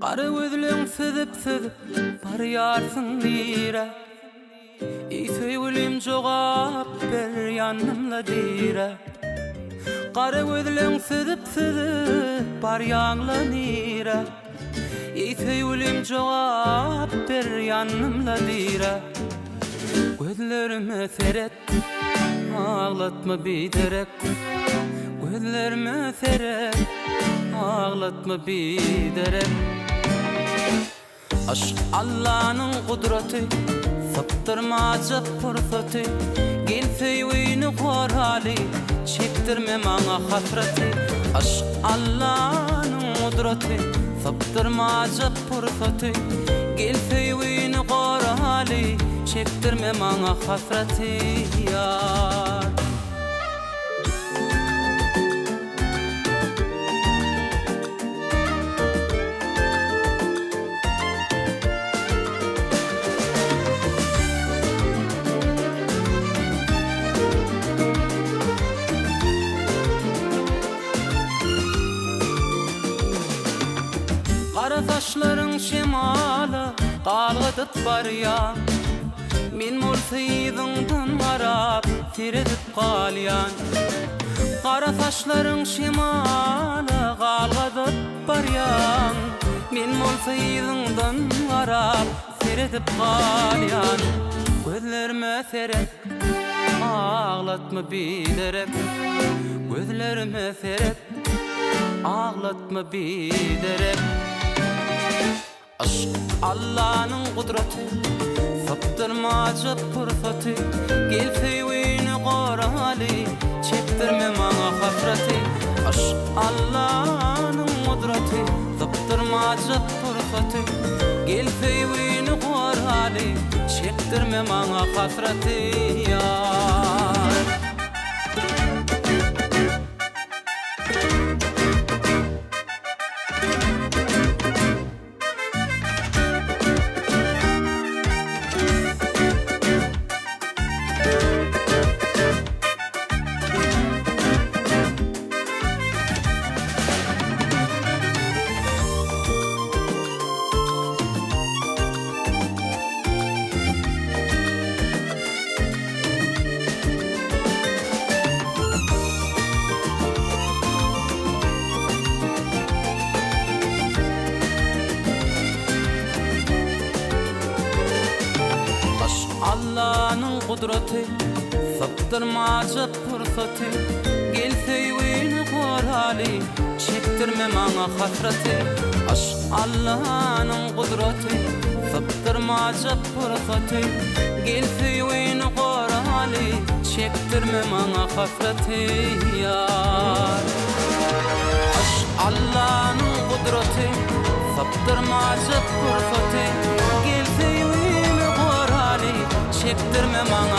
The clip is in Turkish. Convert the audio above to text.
Qara gözleň süzüp barýarsyn dire. Söýgülim jogap ber ýanymla dire. Qara gözleň süzüp barýaňla dire. Söýgülim jogap ber ýanymla dire. Gözlerime seret, ağlatma biderek. Gözlerime seret, ağlatma biderek. Aşk Allah'ın kudreti, saptırmaca fırsatı. Gelse yüğünü korali, çektirme bana hasreti. Aşk Allah'ın kudreti, saptırmaca fırsatı. Gelse yüğünü korali, çektirme bana hasreti yar. Qara saçlaryň şemaly galgadyp barýan. Men mulsyzyňdan garap tiredip galýan. Qara saçlaryň şemaly galgadyp barýan. Men mulsyzyňdan garap tiredip galýan. Gözlerime seret, ağlatma biderek. Gözlerime seret, ağlatma biderek. Aşk Allah'ın kudreti, saptırmaca fırsatı. Gelse yüğünü korali, çektirme bana hasreti. Aşk Allah'ın kudreti, saptırmaca fırsatı. Gelse yüğünü korali, çektirme bana hasreti yar. Allah'ın kudreti, saptırmaca fırsatı. Gelse yüğünü korali, çektirme bana hasreti. Aşk Allah'ın kudreti, saptırmaca fırsatı. Gelse yüğünü korali, çektirme bana hasreti yar. Aşk Allah'ın kudreti, saptırmaca fırsatı. Gelse yüğünü korali, çektirme bana